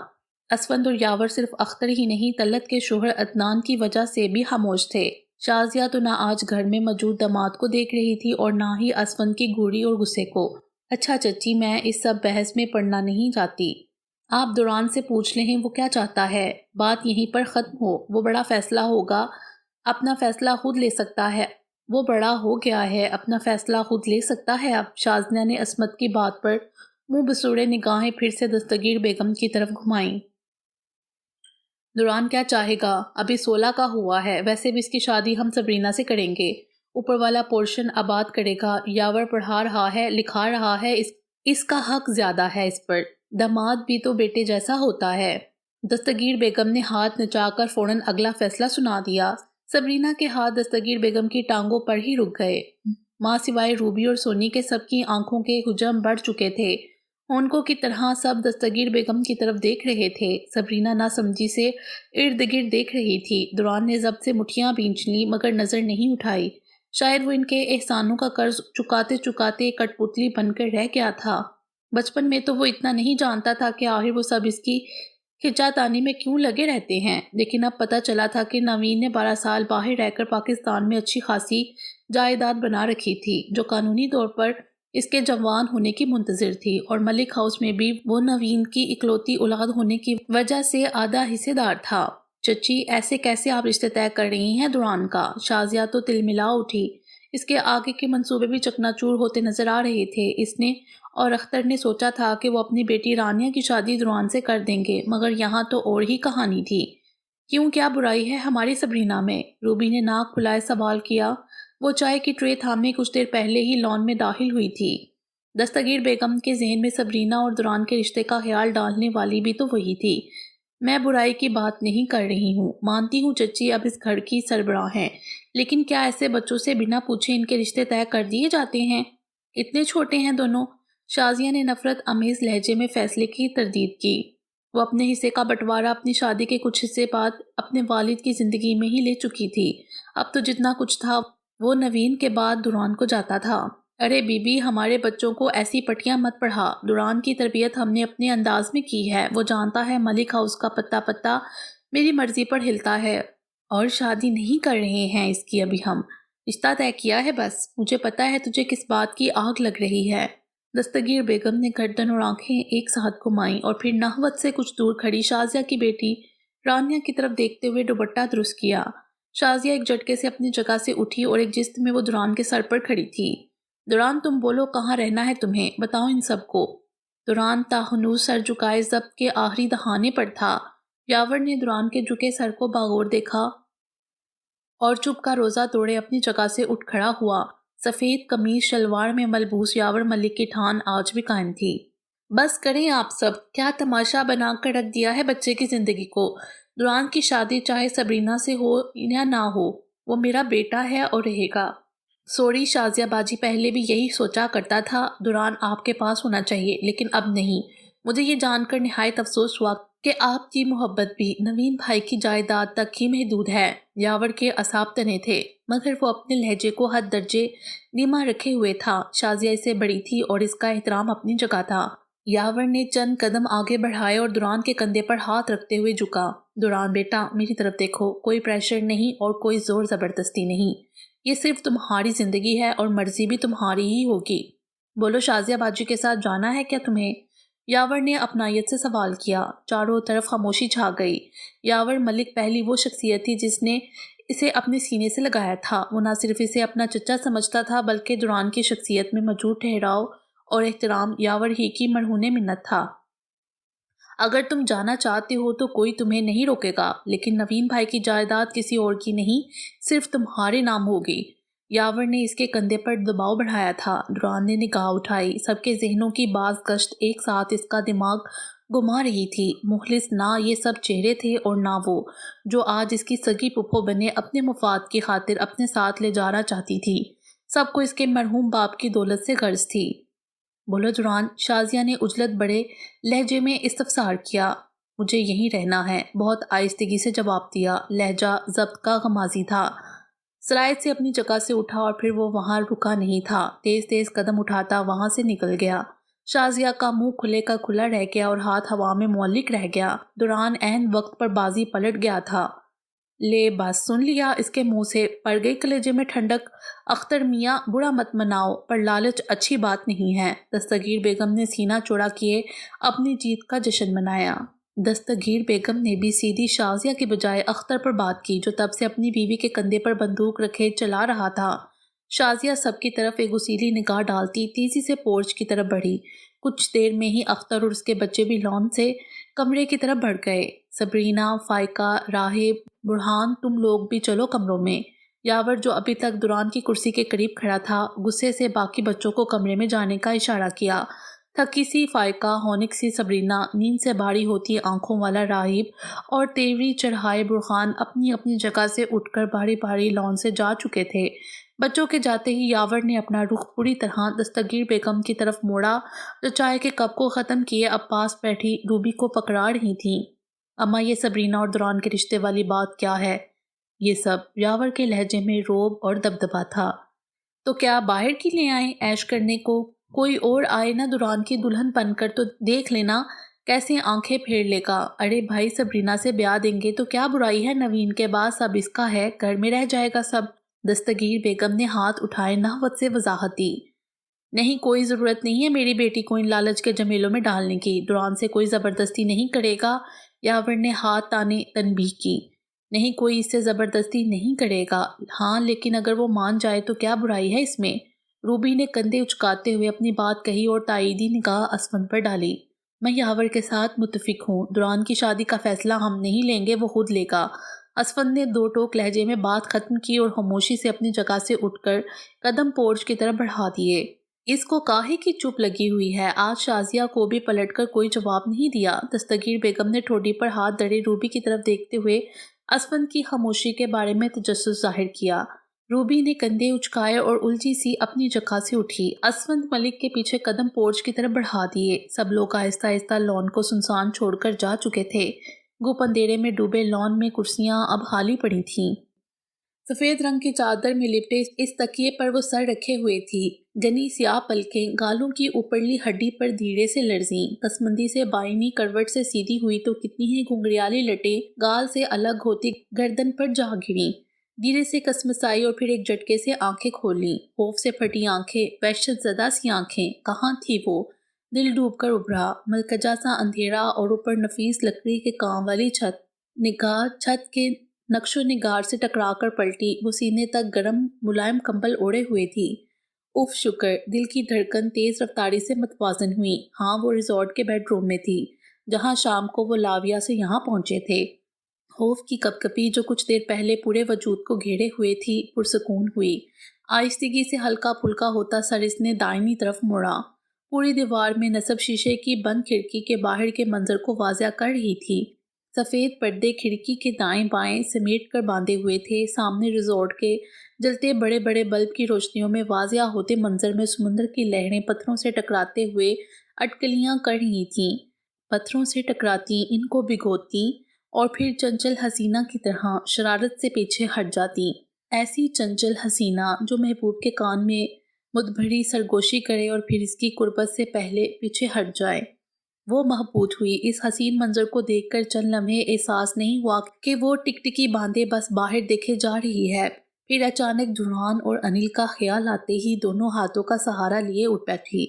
اسفند اور یاور صرف اختر ہی نہیں، طلعت کے شوہر عدنان کی وجہ سے بھی خاموش تھے۔ شازیہ تو نہ آج گھر میں موجود داماد کو دیکھ رہی تھی اور نہ ہی اسفند کی گھوری اور غصے کو۔ اچھا چچی، میں اس سب بحث میں پڑنا نہیں چاہتی۔ آپ دوران سے پوچھ لیں وہ کیا چاہتا ہے، بات یہیں پر ختم ہو۔ وہ بڑا فیصلہ ہوگا، اپنا فیصلہ خود لے سکتا ہے۔ وہ بڑا ہو گیا ہے، اپنا فیصلہ خود لے سکتا ہے اب۔ شازیہ نے عصمت کی بات پر منہ بسوڑے نگاہیں پھر سے دستگیر بیگم کی طرف گھمائیں۔ دوران کیا چاہے گا، ابھی 16 کا ہوا ہے، ویسے بھی اس کی شادی ہم سبرینا سے کریں گے۔ اوپر والا پورشن آباد کرے گا۔ یاور پڑھا رہا ہے، لکھا رہا ہے، اس کا حق زیادہ ہے اس پر۔ داماد بھی تو بیٹے جیسا ہوتا ہے۔ دستگیر بیگم نے ہاتھ نچا کر فوراً اگلا فیصلہ سنا دیا۔ سبرینا کے ہاتھ دستگیر بیگم کی ٹانگوں پر ہی رک گئے۔ ماں سوائے روبی اور سونی کے سب کی آنکھوں کے حجم بڑھ چکے تھے۔ ہونکوں کی طرح سب دستگیر بیگم کی طرف دیکھ رہے تھے۔ سبرینا نہ سمجھی سے ارد گرد دیکھ رہی تھی۔ دوران نے ضبط سے مٹھیاں بھینچ لیں مگر نظر نہیں اٹھائی۔ شاید وہ ان کے احسانوں کا قرض چکاتے چکاتے کٹ پتلی بن کر رہ گیا تھا۔ بچپن میں تو وہ اتنا نہیں جانتا تھا کہ آخر وہ سب اس کی کھچا تانی میں کیوں لگے رہتے ہیں، لیکن اب پتہ چلا تھا کہ نوین نے 12 سال باہر رہ کر پاکستان میں اچھی خاصی جائیداد بنا رکھی تھی جو قانونی طور پر اس کے جوان ہونے کی منتظر تھی، اور ملک ہاؤس میں بھی وہ نوین کی اکلوتی اولاد ہونے کی وجہ سے آدھا حصے دار تھا۔ چچی، ایسے کیسے آپ رشتے طے کر رہی ہیں دوران کا؟ شازیہ تو تلملا اٹھی۔ اس کے آگے کے منصوبے بھی چکنا چور ہوتے نظر آ رہے تھے۔ اس نے اور اختر نے سوچا تھا کہ وہ اپنی بیٹی رانیہ کی شادی دوران سے کر دیں گے، مگر یہاں تو اور ہی کہانی تھی۔ کیوں، کیا برائی ہے ہماری سبرینا میں؟ روبی نے ناک کھلائے سوال کیا۔ وہ چائے کی ٹرے تھامے کچھ دیر پہلے ہی لان میں داخل ہوئی تھی۔ دستگیر بیگم کے ذہن میں سبرینا اور دوران کے رشتے کا خیال ڈالنے والی بھی تو وہی تھی۔ میں برائی کی بات نہیں کر رہی ہوں، مانتی ہوں چچی اب اس گھر کی سربراہ ہیں، لیکن کیا ایسے بچوں سے بنا پوچھے ان کے رشتے طے کر دیے جاتے ہیں؟ اتنے چھوٹے ہیں دونوں۔ شازیہ نے نفرت آمیز لہجے میں فیصلے کی تردید کی۔ وہ اپنے حصے کا بٹوارا اپنی شادی کے کچھ حصے بعد اپنے والد کی زندگی میں ہی لے چکی تھی۔ اب تو جتنا کچھ تھا وہ نوین کے بعد دوران کو جاتا تھا۔ ارے بی بی، ہمارے بچوں کو ایسی پٹیاں مت پڑھا۔ دوران کی تربیت ہم نے اپنے انداز میں کی ہے۔ وہ جانتا ہے ملک ہاؤس کا پتا پتا میری مرضی پر ہلتا ہے، اور شادی نہیں کر رہے ہیں اس کی ابھی ہم۔ رشتہ طے کیا ہے بس۔ مجھے پتا ہے تجھے کس بات کی آگ لگ رہی ہے۔ دستگیر بیگم نے گردن اور آنکھیں ایک ساتھ گھمائیں اور پھر نحوت سے کچھ دور کھڑی شازیہ کی بیٹی رانیہ کی طرف دیکھتے ہوئے دوپٹہ درست کیا۔ شازیہ ایک جھٹکے سے اپنی جگہ سے اٹھی اور ایک جست میں وہ دوران کے سر پر کھڑی تھی۔ دوران، تم بولو، کہاں رہنا ہے تمہیں؟ بتاؤ ان سب کو۔ دوران تاہنوز سر جھکائے ضبط کے آخری دہانے پر تھا۔ یاور نے دوران کے جھکے سر کو باغور دیکھا اور چپ کا روزہ توڑے اپنی جگہ سے اٹھ کھڑا ہوا۔ سفید قمیض شلوار میں ملبوس یاور ملک کی ٹھان آج بھی قائم تھی۔ بس کریں آپ سب، کیا تماشا بنا کر رکھ دیا ہے بچے کی زندگی کو۔ دوران کی شادی چاہے سبرینا سے ہو یا نہ ہو، وہ میرا بیٹا ہے اور رہے گا۔ سوری شازیہ باجی، پہلے بھی یہی سوچا کرتا تھا دوران آپ کے پاس ہونا چاہیے، لیکن اب نہیں۔ مجھے یہ جان کر نہایت افسوس ہوا کہ آپ کی محبت بھی نوین بھائی کی جائیداد تک ہی محدود ہے۔ یاور کے اعصاب تنے تھے، مگر وہ اپنے لہجے کو حد درجے نیما رکھے ہوئے تھا۔ شازیہ اس سے بڑی تھی اور اس کا احترام اپنی جگہ تھا۔ یاور نے چند قدم آگے بڑھائے اور دوران کے کندھے پر ہاتھ رکھتے ہوئے جھکا۔ دوران بیٹا، میری طرف دیکھو، کوئی پریشر نہیں اور کوئی زور زبردستی نہیں۔ یہ صرف تمہاری زندگی ہے اور مرضی بھی تمہاری ہی ہوگی۔ بولو، شازیہ باجی کے ساتھ جانا ہے کیا تمہیں؟ یاور نے اپنائیت سے سوال کیا۔ چاروں طرف خاموشی چھا گئی۔ یاور ملک پہلی وہ شخصیت تھی جس نے اسے اپنے سینے سے لگایا تھا۔ وہ نہ صرف اسے اپنا چچا سمجھتا تھا بلکہ دوران کی شخصیت میں موجود ٹھہراؤ اور احترام یاور ہی کی مرہون منت تھا۔ اگر تم جانا چاہتے ہو تو کوئی تمہیں نہیں روکے گا، لیکن نوین بھائی کی جائیداد کسی اور کی نہیں، صرف تمہارے نام ہوگی۔ یاور نے اس کے کندھے پر دباؤ بڑھایا تھا۔ دوران نے نگاہ اٹھائی۔ سب کے ذہنوں کی باز گشت ایک ساتھ اس کا دماغ گھما رہی تھی۔ مخلص نہ یہ سب چہرے تھے اور نہ وہ، جو آج اس کی سگی پھپھو بنے اپنے مفاد کی خاطر اپنے ساتھ لے جانا چاہتی تھی۔ سب کو اس کے مرحوم باپ کی دولت سے غرض تھی۔ بولو دوران، شازیہ نے عجلت بڑے لہجے میں استفسار کیا۔ مجھے یہیں رہنا ہے، بہت آہستگی سے جواب دیا۔ لہجہ ضبط کا غمازی تھا۔ سرائے سے اپنی جگہ سے اٹھا اور پھر وہ وہاں رکا نہیں تھا۔ تیز تیز قدم اٹھاتا وہاں سے نکل گیا۔ شازیہ کا منہ کھلے کا کھلا رہ گیا اور ہاتھ ہوا میں معلق رہ گیا۔ دوران عین وقت پر بازی پلٹ گیا تھا۔ لے بس سن لیا اس کے منہ سے، پڑ گئی کلیجے میں ٹھنڈک۔ اختر میاں، برا مت مناؤ، پر لالچ اچھی بات نہیں ہے۔ دستگیر بیگم نے سینہ چوڑا کیے اپنی جیت کا جشن منایا۔ دستگیر بیگم نے بھی سیدھی شازیہ کی بجائے اختر پر بات کی، جو تب سے اپنی بیوی کے کندھے پر بندوق رکھے چلا رہا تھا۔ شازیہ سب کی طرف ایک غصیلی نگاہ ڈالتی تیزی سے پورچ کی طرف بڑھی۔ کچھ دیر میں ہی اختر اور اس کے بچے بھی لان سے کمرے کی طرف بڑھ گئے۔ صبرینہ، فائقہ، راہب، برہان، تم لوگ بھی چلو کمروں میں۔ یاور، جو ابھی تک دوران کی کرسی کے قریب کھڑا تھا، غصے سے باقی بچوں کو کمرے میں جانے کا اشارہ کیا۔ تھکی سی فائقہ، ہونک سی صبرینہ، نیند سے بھاری ہوتی آنکھوں والا راہب اور تیوری چڑھائے برہان اپنی اپنی جگہ سے اٹھ کر باری باری لان سے جا چکے تھے۔ بچوں کے جاتے ہی یاور نے اپنا رخ پوری طرح دستگیر بیگم کی طرف موڑا، جو چائے کے کپ کو ختم کیے اب پاس بیٹھی روبی کو پکڑا رہی تھیں۔ اماں، یہ صبرینہ اور دوران کے رشتے والی بات کیا ہے؟ یہ سب یاور کے لہجے میں روب اور دبدبا تھا۔ تو کیا باہر کی لے آئیں عیش کرنے کو؟ کوئی اور آئے نا دوران کی دلہن بن کر تو دیکھ لینا کیسے آنکھیں پھیر لے گا۔ ارے بھائی، صبرینہ سے بیاہ دیں گے تو کیا برائی ہے؟ نوین کے بعد سب اس کا ہے، گھر میں رہ جائے گا سب۔ دستگیر بیگم نے ہاتھ اٹھائے نحوت سے وضاحت دی۔ نہیں، کوئی ضرورت نہیں ہے میری بیٹی کو ان لالچ کے جمیلوں میں ڈالنے کی۔ دوران سے کوئی زبردستی نہیں کرے گا۔ یاور نے ہاتھ تانے تنبیہ کی۔ نہیں، کوئی اس سے زبردستی نہیں کرے گا۔ ہاں، لیکن اگر وہ مان جائے تو کیا برائی ہے اس میں؟ روبی نے کندھے اچکاتے ہوئے اپنی بات کہی اور تائیدی نگاہ اسفند پر ڈالی۔ میں یاور کے ساتھ متفق ہوں۔ دوران کی شادی کا فیصلہ ہم نہیں لیں گے، وہ خود لے گا۔ اسفند نے دو ٹوک لہجے میں بات ختم کی اور خاموشی سے اپنی جگہ سے اٹھ کر قدم پورچ کی طرف بڑھا دیے۔ اس کو کاہے کی چپ لگی ہوئی ہے؟ آج شازیہ کو بھی پلٹ کر کوئی جواب نہیں دیا۔ دستگیر بیگم نے ٹھوڈی پر ہاتھ دڑے روبی کی طرف دیکھتے ہوئے اسفند کی خاموشی کے بارے میں تجسس ظاہر کیا۔ روبی نے کندھے اچکائے اور الجھی سی اپنی جگہ سے اٹھی۔ اسفند ملک کے پیچھے قدم پورچ کی طرف بڑھا دیے۔ سب لوگ آہستہ آہستہ لان کو سنسان چھوڑ کر جا چکے تھے۔ گپ اندھیرے میں ڈوبے لان میں کرسیاں اب خالی پڑی تھیں۔ سفید رنگ کی چادر میں لپٹے اس تکیے پر وہ سر رکھے ہوئے تھی۔ گھنی سیاہ پلکیں گالوں کی اوپرلی ہڈی پر دھیرے سے لرزیں۔ قسمندی سے بائنی کروٹ سے سیدھی ہوئی تو کتنی ہی گھنگریالی لٹیں گال سے الگ ہوتی گردن پر جا گریں۔ دھیرے سے کسمسائی اور پھر ایک جھٹکے سے آنکھیں کھولیں۔ خوف سے پھٹی آنکھیں، وحشت زدہ سی آنکھیں۔ کہاں تھی وہ؟ دل ڈوب کر ابھرا۔ ملکجہ سا اندھیرا اور اوپر نفیس لکڑی کے کام والی چھت۔ نگاہ چھت کے نقش و نگار سے ٹکرا کر پلٹی۔ وہ سینے تک گرم ملائم کمبل اوڑھے ہوئے تھی۔ اف شکر! دل کی دھڑکن تیز رفتاری سے متوازن ہوئی۔ ہاں، وہ ریزورٹ کے بیڈ روم میں تھی، جہاں شام کو وہ لاویہ سے یہاں پہنچے تھے۔ خوف کی کپکپی جو کچھ دیر پہلے پورے وجود کو گھیرے ہوئے تھی پرسکون ہوئی۔ آہستگی سے ہلکا پھلکا ہوتا سر اس نے دائنی طرف موڑا۔ پوری دیوار میں نصب شیشے کی بند کھڑکی کے باہر کے منظر کو واضح کر رہی تھی۔ سفید پردے کھڑکی کے دائیں بائیں سمیٹ کر باندھے ہوئے تھے۔ سامنے ریزورٹ کے جلتے بڑے بڑے بلب کی روشنیوں میں واضح ہوتے منظر میں سمندر کی لہریں پتھروں سے ٹکراتے ہوئے اٹکلیاں کر رہی تھیں۔ پتھروں سے ٹکراتی، ان کو بھگوتی اور پھر چنچل حسینہ کی طرح شرارت سے پیچھے ہٹ جاتی۔ ایسی چنچل حسینہ جو محبوب کے کان میں مدبھری سرگوشی کرے اور پھر اس کی قربت سے پہلے پیچھے ہٹ جائے۔ وہ مبہوت ہوئی۔ اس حسین منظر کو دیکھ کر چند لمحے احساس نہیں ہوا کہ وہ ٹکٹکی باندھے بس باہر دیکھے جا رہی ہے۔ پھر اچانک دوران اور انل کا خیال آتے ہی دونوں ہاتھوں کا سہارا لیے اٹھ بیٹھی۔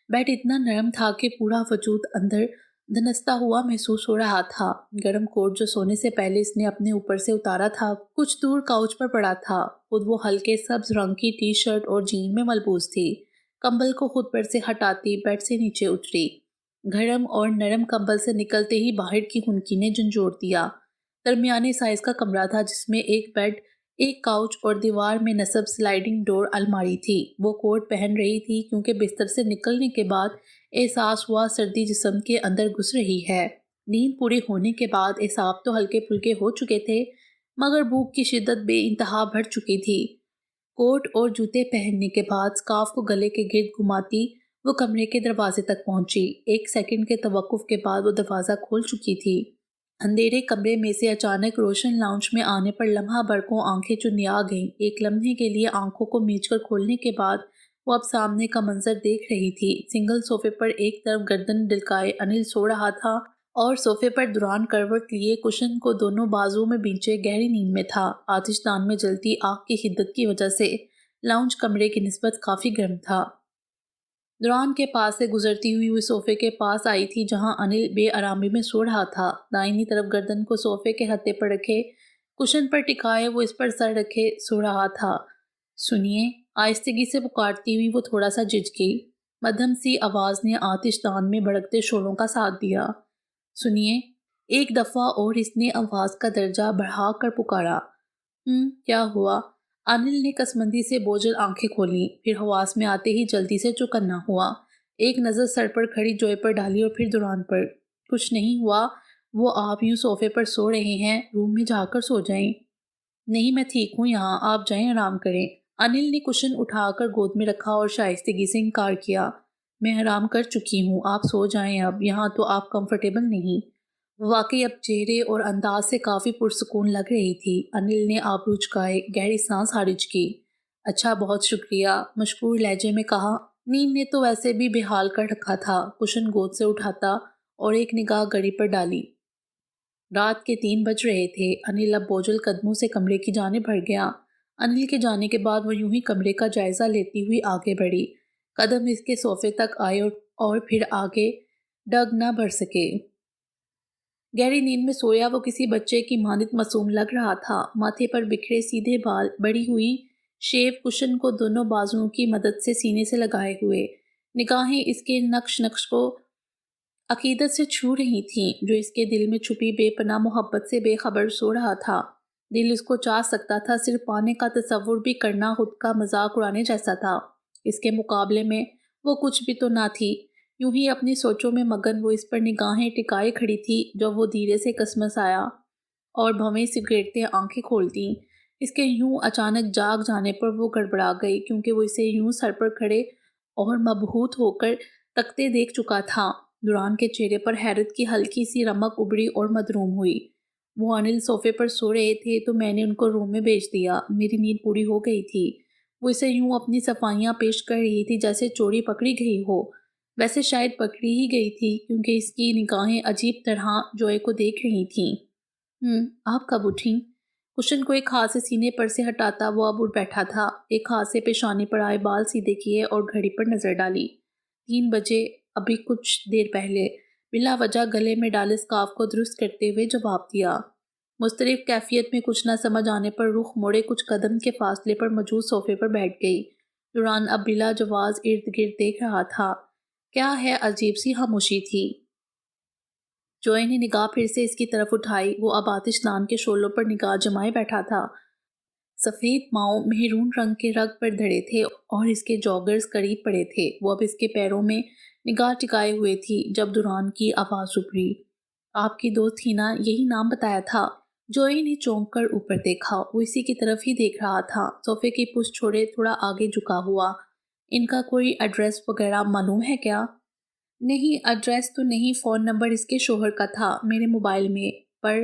بیڈ اتنا نرم تھا کہ پورا وجود اندر دھنستا ہوا محسوس ہو رہا تھا۔ گرم کوٹ جو سونے سے پہلے اس نے اپنے اوپر سے اتارا تھا کچھ دور کاؤچ پر پڑا تھا۔ خود وہ ہلکے سبز رنگ کی ٹی شرٹ اور جین میں ملبوس تھی۔ کمبل کو خود پر سے ہٹاتی بیڈ سے نیچے اتری۔ گرم اور نرم کمبل سے نکلتے ہی باہر کی ہنکی نے جھنجھوڑ دیا۔ درمیانے سائز کا کمرہ تھا جس میں ایک بیڈ، ایک کاؤچ اور دیوار میں نصب سلائیڈنگ ڈور الماری تھی۔ وہ کوٹ پہن رہی تھی کیونکہ بستر سے نکلنے کے بعد احساس ہوا سردی جسم کے اندر گھس رہی ہے۔ نیند پوری ہونے کے بعد اعصاب تو ہلکے پھلکے ہو چکے تھے مگر بھوک کی شدت بے انتہا بڑھ چکی تھی۔ کوٹ اور جوتے پہننے کے بعد سکارف کو گلے کے گرد گھماتی وہ کمرے کے دروازے تک پہنچی۔ ایک سیکنڈ کے توقف کے بعد وہ دروازہ کھول چکی تھی۔ اندھیرے کمرے میں سے اچانک روشن لاؤنج میں آنے پر لمحہ بھر کو آنکھیں چنیا گئیں۔ ایک لمحے کے لیے آنکھوں کو میچ کر کھولنے کے بعد وہ اب سامنے کا منظر دیکھ رہی تھی۔ سنگل صوفے پر ایک طرف گردن ڈلکائے انل سو رہا تھا اور صوفے پر دوران کروٹ لیے کشن کو دونوں بازوؤں میں بینچے گہری نیند میں تھا۔ آتش دان میں جلتی آگ کی شدت کی وجہ سے لاؤنج کمرے کی نسبت کافی گرم تھا۔ دوران کے پاس سے گزرتی ہوئی وہ صوفے کے پاس آئی تھی جہاں انل بے آرامی میں سو رہا تھا۔ دائنی طرف گردن کو صوفے کے ہتھے پر رکھے کشن پر ٹکائے وہ اس پر سر رکھے سو رہا تھا۔ سنیے، آہستگی سے پکارتی ہوئی وہ تھوڑا سا جھنج گئی۔ مدھم سی آواز نے آتش دان میں بھڑکتے شعلوں کا ساتھ دیا۔ سنیے، ایک دفعہ اور اس نے آواز کا درجہ بڑھا کر پکارا۔ کیا ہوا؟ انل نے کسمندی سے بوجھل آنکھیں کھولیں، پھر حواس میں آتے ہی جلدی سے چوکنا ہوا۔ ایک نظر سر پر کھڑی جوئے پر ڈالی اور پھر دوران پر۔ کچھ نہیں ہوا، وہ آپ یوں صوفے پر سو رہے ہیں، روم میں جا کر سو جائیں۔ نہیں، میں ٹھیک ہوں یہاں، آپ جائیں آرام کریں۔ انل نے کشن اٹھا کر گود میں رکھا اور شائستگی سے انکار کیا۔ میں آرام کر چکی ہوں، آپ سو جائیں اب، یہاں تو آپ کمفرٹیبل نہیں۔ واقعی اب چہرے اور انداز سے کافی پرسکون لگ رہی تھی۔ انل نے آبرو جھکائے، گہری سانس خارج کی۔ اچھا، بہت شکریہ، مشکور لہجے میں کہا۔ نیند نے تو ویسے بھی بے حال کر رکھا تھا۔ کشن گود سے اٹھاتا اور ایک نگاہ گھڑی پر ڈالی۔ رات کے 3 بج رہے تھے۔ انل اب بوجھل قدموں سے کمرے کی جانب بڑھ گیا۔ انل کے جانے کے بعد وہ یوں ہی کمرے کا جائزہ لیتی ہوئی آگے بڑھی۔ قدم اس کے صوفے تک آئے اور پھر آگے ڈگ نہ بڑھ سکے۔ گہری نیند میں سویا وہ کسی بچے کی مانند معصوم لگ رہا تھا۔ ماتھے پر بکھرے سیدھے بال، بڑی ہوئی شیو کشن کو دونوں بازوؤں کی مدد سے سینے سے لگائے ہوئے۔ نگاہیں اس کے نقش کو عقیدت سے چھو رہی تھیں جو اس کے دل میں چھپی بے پناہ محبت سے بے خبر سو رہا تھا۔ دل اس کو چاہ سکتا تھا، صرف پانے کا تصور بھی کرنا خود کا مذاق اڑانے جیسا تھا۔ اس کے مقابلے میں وہ کچھ بھی تو نہ تھی۔ یوں ہی اپنی سوچوں میں مگن وہ اس پر نگاہیں ٹکائے کھڑی تھی جب وہ دھیرے سے کسمس آیا اور بھویں سگریٹتے آنکھیں کھولتیں۔ اس کے یوں اچانک جاگ جانے پر وہ گڑبڑا گئی کیونکہ وہ اسے یوں سر پر کھڑے اور مبہوت ہو کر تکتے دیکھ چکا تھا۔ دوران کے چہرے پر حیرت کی ہلکی سی رمق ابھری اور مدروم ہوئی۔ وہ انل صوفے پر سو رہے تھے تو میں نے ان کو روم میں بھیج دیا، میری نیند پوری ہو گئی تھی۔ وہ اسے یوں اپنی صفائیاں پیش کر رہی تھی جیسے چوری پکڑی گئی ہو۔ ویسے شاید پکڑی ہی گئی تھی کیونکہ اس کی نگاہیں عجیب طرح جوئے کو دیکھ رہی تھیں۔ آپ کب اٹھیں؟ کشن کو ایک ہاتھ سے سینے پر سے ہٹاتا وہ اب اٹھ بیٹھا تھا۔ ایک ہاتھ سے پیشانی پر آئے بال سیدھے کیے اور گھڑی پر نظر ڈالی۔ 3 بجے، ابھی کچھ دیر پہلے۔ بلا وجہ گلے میں ڈالے سکارف کو درست کرتے ہوئے جواب دیا۔ مضطرب کیفیت میں کچھ نہ سمجھ آنے پر رخ موڑے کچھ قدم کے فاصلے پر موجود صوفے پر بیٹھ گئی۔ دوران اب بلا جواز ارد گرد دیکھ رہا تھا۔ کیا ہے، عجیب سی خاموشی تھی۔ جوئے نے نگاہ پھر سے اس کی طرف اٹھائی۔ وہ اب آتش دان کے شعلوں پر نگاہ جمائے بیٹھا تھا۔ سفید پاؤں مہرون رنگ کے رگ پر دھڑے تھے اور اس کے جوگرز قریب پڑے تھے۔ وہ اب اس کے پیروں میں نگاہ ٹکائے ہوئے تھی جب دوران کی آواز ابھری۔ آپ کی دوست ہینا، یہی نام بتایا تھا؟ جوئی نے چونک کر اوپر دیکھا۔ وہ اسی کی طرف ہی دیکھ رہا تھا، صوفے کی پشت چھوڑے تھوڑا آگے جھکا ہوا۔ ان کا کوئی ایڈریس وغیرہ معلوم ہے کیا؟ نہیں، ایڈریس تو نہیں، فون نمبر اس کے شوہر کا تھا میرے موبائل میں۔ پر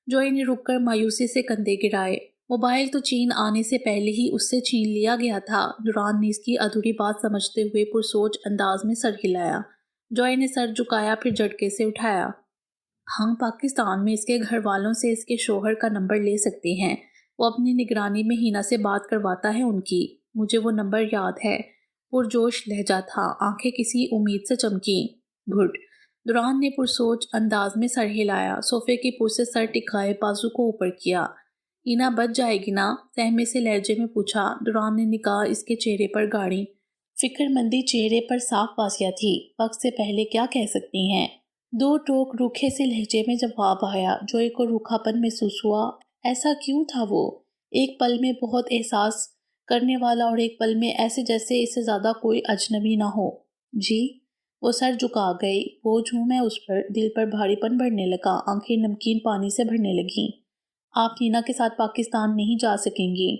جوئی نے رک کر مایوسی سے کندھے گرائے۔ موبائل تو چین آنے سے پہلے ہی اس سے چھین لیا گیا تھا۔ دوران نے اس کی ادھوری بات سمجھتے ہوئے پرسوچ انداز میں سر ہلایا۔ جوئی نے سر جھکایا، پھر جھٹکے سے اٹھایا۔ ہم پاکستان میں اس کے گھر والوں سے اس کے شوہر کا نمبر لے سکتے ہیں۔ وہ اپنی نگرانی میں ہینا سے بات کرواتا ہے ان کی۔ مجھے وہ نمبر یاد ہے۔ پرجوش لہجہ تھا، آنکھیں کسی امید سے چمکیں۔ گھٹ دوران نے پرسوچ انداز میں سر ہلایا، صوفے کی پر سے سر ٹکائے، بازو کو اوپر کیا۔ ہینا بچ جائے گی نا؟ سہمے سے لہجے میں پوچھا۔ دوران نے نگاہ اس کے چہرے پر گاڑی۔ فکر مندی چہرے پر صاف واضح تھی۔ وقت سے پہلے کیا کہہ سکتی ہیں؟ دو ٹوک روکھے سے لہجے میں جواب آیا۔ جوئی کو روکھا پن محسوس ہوا۔ ایسا کیوں تھا وہ؟ ایک پل میں بہت احساس کرنے والا اور ایک پل میں ایسے جیسے اس سے زیادہ کوئی اجنبی نہ ہو۔ جی؟ وہ سر جھکا گئی۔ بوجھ ہوں میں اس پر۔ دل پر بھاری پن بڑھنے لگا، آنکھیں نمکین پانی سے بھرنے لگیں۔ آپ نینا کے ساتھ پاکستان نہیں جا سکیں گی۔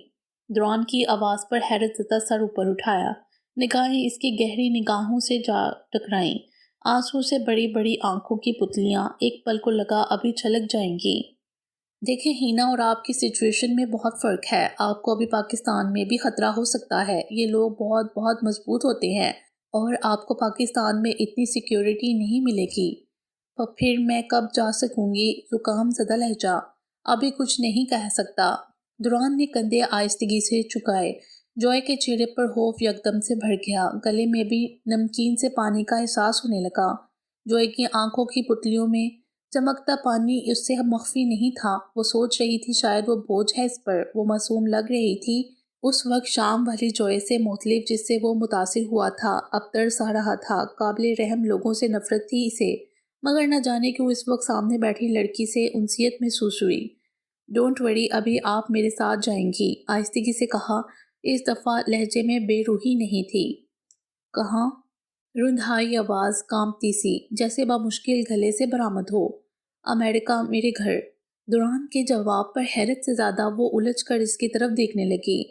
دوران کی آواز پر حیرت زدہ سر اوپر اٹھایا۔ نگاہیں اس کی گہری نگاہوں سے جا ٹکرائیں۔ آنسو سے بڑی بڑی آنکھوں کی پتلیاں ایک پل کو لگا ابھی چھلک جائیں گی۔ دیکھیں ہینا، اور آپ کی سچویشن میں بہت فرق ہے۔ آپ کو ابھی پاکستان میں بھی خطرہ ہو سکتا ہے۔ یہ لوگ بہت بہت مضبوط ہوتے ہیں اور آپ کو پاکستان میں اتنی سیکیورٹی نہیں ملے گی۔ پھر میں کب جا سکوں گی؟ زکام زدہ لہجہ۔ ابھی کچھ نہیں کہہ سکتا۔ دوران نے کندھے آہستگی سے چکائے۔ جوئی کے چہرے پر خوف یکدم سے بھر گیا، گلے میں بھی نمکین سے پانی کا احساس ہونے لگا۔ جوئی کی آنکھوں کی پتلیوں میں چمکتا پانی اس سے مخفی نہیں تھا۔ وہ سوچ رہی تھی شاید وہ بوجھ ہے اس پر۔ وہ معصوم لگ رہی تھی، اس وقت شام والی جوئی سے مختلف جس سے وہ متاثر ہوا تھا۔ اب ترس آ رہا تھا، قابل رحم لوگوں سے نفرت تھی اسے، مگر نہ جانے کیوں اس وقت سامنے بیٹھی لڑکی سے انسیت محسوس ہوئی۔ ڈونٹ وری، ابھی آپ میرے ساتھ جائیں گی، آہستگی سے کہا۔ اس دفعہ لہجے میں بے روحی نہیں تھی۔ کہاں؟ رندھائی آواز، کانپتی سی، جیسے بامشکل گلے سے برآمد ہو۔ امریکہ، میرے گھر۔ دوران کے جواب پر حیرت سے زیادہ وہ الجھ کر اس کی طرف دیکھنے لگی۔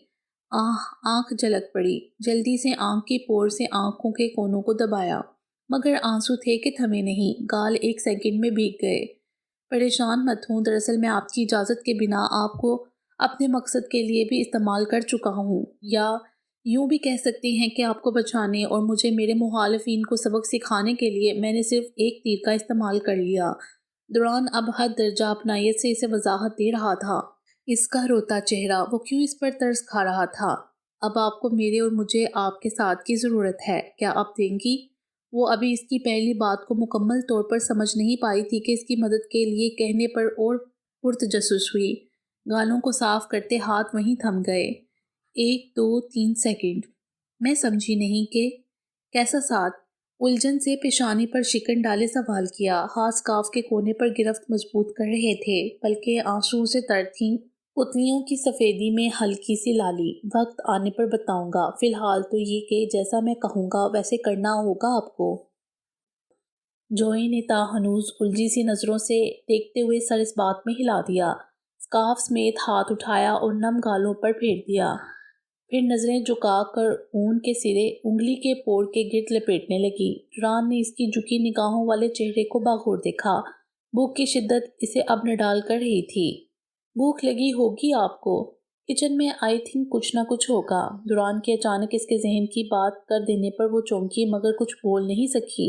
آنکھ جھلک پڑی۔ جلدی سے آنکھ کی پور سے آنکھوں کے کونوں کو دبایا، مگر آنسو تھے کہ تھمے نہیں۔ گال ایک سیکنڈ میں بھیگ گئے۔ پریشان مت ہوں، دراصل میں آپ کی اجازت کے بنا آپ کو اپنے مقصد کے لیے بھی استعمال کر چکا ہوں، یا یوں بھی کہہ سکتے ہیں کہ آپ کو بچانے اور مجھے میرے مخالفین کو سبق سکھانے کے لیے میں نے صرف ایک تیر کا استعمال کر لیا۔ دوران اب حد درجہ اپنائیت سے اسے وضاحت دے رہا تھا۔ اس کا روتا چہرہ، وہ کیوں اس پر ترس کھا رہا تھا۔ اب آپ کو میرے اور مجھے آپ کے ساتھ کی ضرورت ہے، کیا آپ دیں گی؟ وہ ابھی اس کی پہلی بات کو مکمل طور پر سمجھ نہیں پائی تھی کہ اس کی مدد کے لیے کہنے پر اور پرتجسس ہوئی۔ گالوں کو صاف کرتے ہاتھ وہیں تھم گئے۔ 1 2 3 سیکنڈ۔ میں سمجھی نہیں کہ کیسا ساتھ؟ الجھن سے پیشانی پر شکن ڈالے سوال کیا۔ ہاتھ سکارف کے کونے پر گرفت مضبوط کر رہے تھے، بلکہ آنسو سے تر تھیں۔ پتلیوں کی سفیدی میں ہلکی سی لالی۔ وقت آنے پر بتاؤں گا، فی الحال تو یہ کہ جیسا میں کہوں گا ویسے کرنا ہوگا آپ کو۔ جوئی نے ہنوز الجھی سی نظروں سے دیکھتے ہوئے سر اس بات میں ہلا دیا، سکارف سمیت ہاتھ اٹھایا اور نم گالوں پر پھیر دیا، پھر نظریں جھکا کر اون کے سرے انگلی کے پور کے گرد لپیٹنے لگی۔ دوران نے اس کی جھکی نگاہوں والے چہرے کو باغور دیکھا۔ بھوک کی شدت اسے اب نڈال کر رہی تھی۔ بھوک لگی ہوگی آپ کو؟ کچن میں آئی تھنک کچھ نہ کچھ ہوگا۔ دوران کے اچانک اس کے ذہن کی بات کر دینے پر وہ چونکی، مگر کچھ بول نہیں سکی۔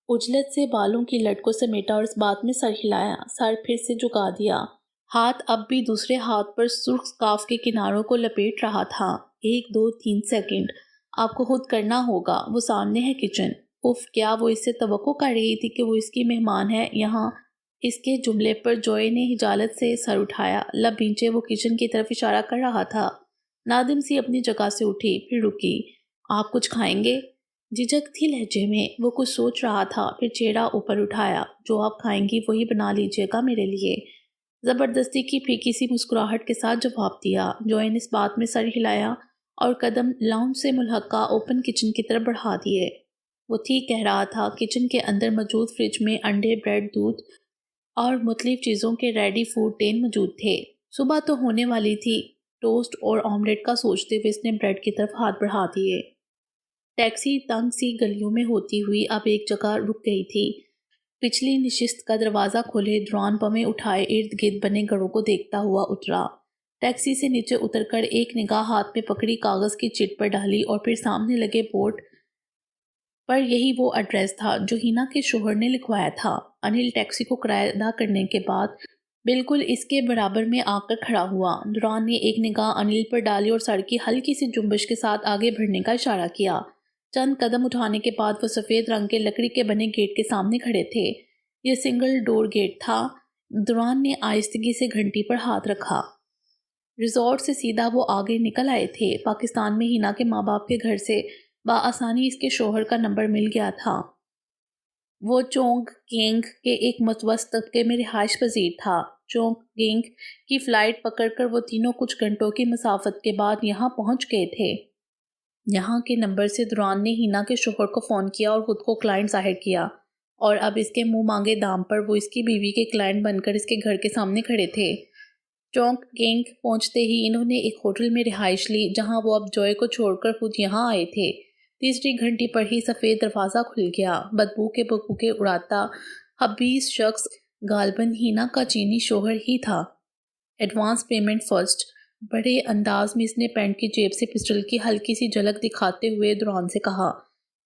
اجلت سے بالوں کی لٹ کو سمیٹا اور اس بات میں سر ہلایا، سر پھر سے جھکا دیا۔ ہاتھ اب بھی دوسرے ہاتھ پر سرخ سکارف کے کناروں کو لپیٹ رہا تھا۔ 1 2 3 سیکنڈ۔ آپ کو خود کرنا ہوگا، وہ سامنے ہے کچن۔ اف، کیا وہ اس سے توقع کر رہی تھی کہ وہ اس کی مہمان ہے یہاں؟ اس کے جملے پر جوئی نے خجالت سے سر اٹھایا، لب بھینچے وہ کچن کی طرف اشارہ کر رہا تھا۔ نادم سی اپنی جگہ سے اٹھی، پھر رکی۔ آپ کچھ کھائیں گے؟ جھجک تھی لہجے میں۔ وہ کچھ سوچ رہا تھا، پھر چہرہ اوپر اٹھایا۔ جو آپ کھائیں گی وہی بنا لیجیے گا میرے لیے۔ زبردستی کی پھیکی سی مسکراہٹ کے ساتھ جواب دیا۔ جوئی نے اس بات میں سر ہلایا اور قدم لاؤنج سے ملحقہ اوپن کچن کی طرف بڑھا دیے۔ وہ ٹھیک کہہ رہا تھا، کچن کے اندر موجود فریج میں انڈے، بریڈ، دودھ اور مختلف چیزوں کے ریڈی فوڈ ٹین موجود تھے۔ صبح تو ہونے والی تھی۔ ٹوسٹ اور آملیٹ کا سوچتے ہوئے اس نے بریڈ کی طرف ہاتھ بڑھا دیے۔ ٹیکسی تنگ سی گلیوں میں ہوتی ہوئی اب ایک جگہ رک گئی تھی۔ پچھلی نشست کا دروازہ کھولے دوران بمیں اٹھائے ارد گرد بنے گھروں کو دیکھتا ہوا اترا۔ ٹیکسی سے نیچے اتر کر ایک نگاہ ہاتھ میں پکڑی کاغذ کی چٹ پر ڈالی اور پھر سامنے لگے بورڈ پر یہی وہ ایڈریس تھا جو ہینا کے شوہر نے لکھوایا تھا۔ انل ٹیکسی کو کرایہ ادا کرنے کے بعد بالکل اس کے برابر میں آ کر کھڑا ہوا۔ دوران نے ایک نگاہ انل پر ڈالی اور سر کی ہلکی سی جنبش کے ساتھ آگے بڑھنے کا اشارہ کیا۔ چند قدم اٹھانے کے بعد وہ سفید رنگ کے لکڑی کے بنے گیٹ کے سامنے کھڑے تھے۔ یہ سنگل ڈور گیٹ تھا۔ دوران نے آہستگی سے گھنٹی پر ہاتھ رکھا۔ ریزورٹ سے سیدھا وہ آگے نکل آئے تھے۔ پاکستان میں ہینا کے ماں باپ کے گھر سے بآسانی اس کے شوہر کا نمبر مل گیا تھا۔ وہ چونگ گینگ کے ایک متوسط طبقے میں رہائش پذیر تھا۔ چونگ گینگ کی فلائٹ پکڑ کر وہ تینوں کچھ گھنٹوں کی مسافت کے بعد یہاں پہنچ گئے تھے۔ یہاں کے نمبر سے دوران نے ہینا کے شوہر کو فون کیا اور خود کو کلائنٹ ظاہر کیا، اور اب اس کے منہ مانگے دام پر وہ اس کی بیوی کے کلائنٹ بن کر اس کے گھر کے سامنے کھڑے تھے۔ چونگ گینگ پہنچتے ہی انہوں نے ایک ہوٹل میں رہائش لی جہاں وہ اب جوئے کو چھوڑ کر خود یہاں آئے تھے۔ تیسری گھنٹی پر ہی سفید دروازہ کھل گیا۔ بدبو کے بکبکے اڑاتا خبیث شخص غالباً ہینا کا چینی شوہر ہی تھا۔ Advance payment first. بڑے انداز میں اس نے پینٹ کی جیب سے پسٹل کی ہلکی سی جھلک دکھاتے ہوئے دوران سے کہا۔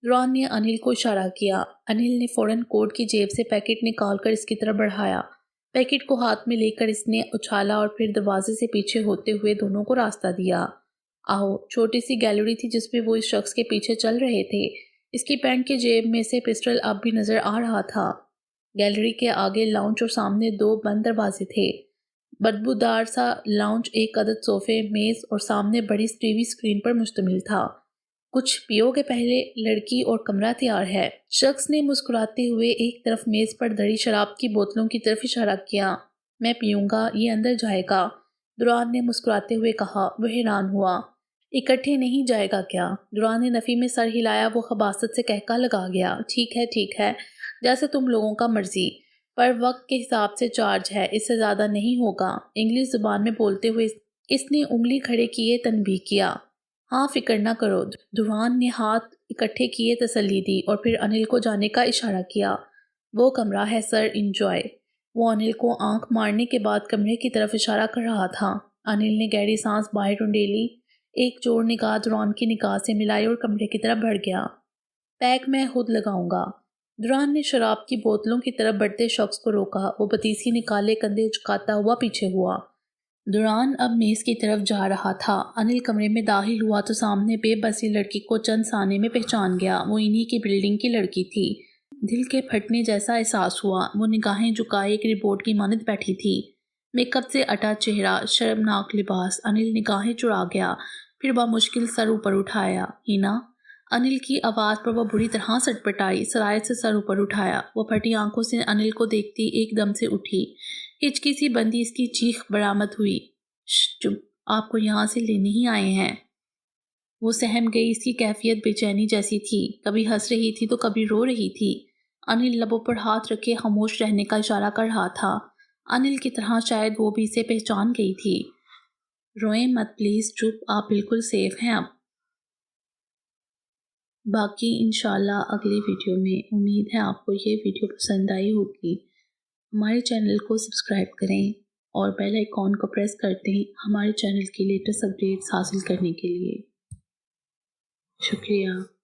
دوران نے انل کو اشارہ کیا۔ انل نے فوراً کوٹ کی جیب سے پیکٹ نکال کر اس کی طرف بڑھایا۔ پیکٹ کو ہاتھ میں لے کر اس نے اچھالا اور پھر دروازے سے پیچھے ہوتے ہوئے دونوں کو راستہ دیا۔ آہو، چھوٹی سی گیلری تھی جس میں وہ اس شخص کے پیچھے چل رہے تھے۔ اس کی پینٹ کی جیب میں سے پسٹل اب بھی نظر آ رہا تھا۔ گیلری کے آگے لاؤنج اور سامنے دو بند دروازے تھے۔ بدبودار سا لاؤنج ایک عدد صوفے، میز اور سامنے بڑی ٹی وی اسکرین پر مشتمل تھا۔ کچھ پیو گے پہلے، لڑکی اور کمرہ تیار ہے۔ شخص نے مسکراتے ہوئے ایک طرف میز پر دھری شراب کی بوتلوں کی طرف اشارہ کیا۔ میں پیوں گا، یہ اندر جائے گا، دوران نے مسکراتے ہوئے کہا۔ وہ حیران ہوا۔ اکٹھے نہیں جائے گا کیا؟ دوران نے نفی میں سر ہلایا۔ وہ خباثت سے کہکا لگا گیا۔ ٹھیک ہے، جیسے تم لوگوں کا مرضی، پر وقت کے حساب سے چارج ہے، اس سے زیادہ نہیں ہوگا۔ انگلش زبان میں بولتے ہوئے اس نے انگلی کھڑے کیے تنبیہ کیا۔ ہاں، فکر نہ کرو، دوران نے ہاتھ اکٹھے کیے تسلی دی اور پھر انل کو جانے کا اشارہ کیا۔ وہ کمرہ ہے سر، انجوائے۔ وہ انل کو آنکھ مارنے کے بعد کمرے کی طرف اشارہ کر رہا تھا۔ انل نے گہری سانس باہر ڈھونڈیلی، ایک چور نگاہ دوران کی نگاہ سے ملائی اور کمرے کی طرف بڑھ گیا۔ پیک میں خود لگاؤں گا۔ دوران نے شراب کی بوتلوں کی طرف بڑھتے شخص کو روکا۔ وہ پتیسی نکالے کندھے اچکاتا ہوا پیچھے ہوا۔ دوران اب میز کی طرف جا رہا تھا۔ انل کمرے میں داخل ہوا تو سامنے بے بسی لڑکی کو چند ثانیے میں پہچان گیا۔ وہ انہی کی بلڈنگ کی لڑکی تھی۔ دل کے پھٹنے جیسا احساس ہوا۔ وہ نگاہیں جھکائے ایک رپورٹ کی مانند بیٹھی تھی۔ میک اپ سے اٹا چہرہ، شرمناک لباس۔ انل نگاہیں چرا گیا، پھر بامشکل سر اوپر اٹھایا۔ ہینا؟ انل کی آواز پر وہ بری طرح سٹپٹائی۔ سرائے سے سر اوپر اٹھایا۔ وہ پھٹی آنکھوں سے انل کو دیکھتی ایک دم سے اٹھی۔ ہچکی سی بندی اس کی چیخ برآمد ہوئی۔ چپ، آپ کو یہاں سے لینے ہی آئے ہیں۔ وہ سہم گئی۔ اس کی کیفیت بے چینی جیسی تھی، کبھی ہنس رہی تھی تو کبھی رو رہی تھی۔ انل لبوں پر ہاتھ رکھے خاموش رہنے کا اشارہ کر رہا تھا۔ انل کی طرح شاید وہ بھی اسے پہچان گئی تھی۔ روئیں مت پلیز، چپ، آپ بالکل سیف ہیں اب۔ باقی انشاءاللہ اگلی ویڈیو میں۔ امید ہے آپ کو یہ ویڈیو پسند آئی ہوگی۔ ہمارے چینل کو سبسکرائب کریں اور بیل آئیکن کو پریس کر دیں ہمارے چینل کی لیٹسٹ اپڈیٹس حاصل کرنے کے لیے۔ شکریہ۔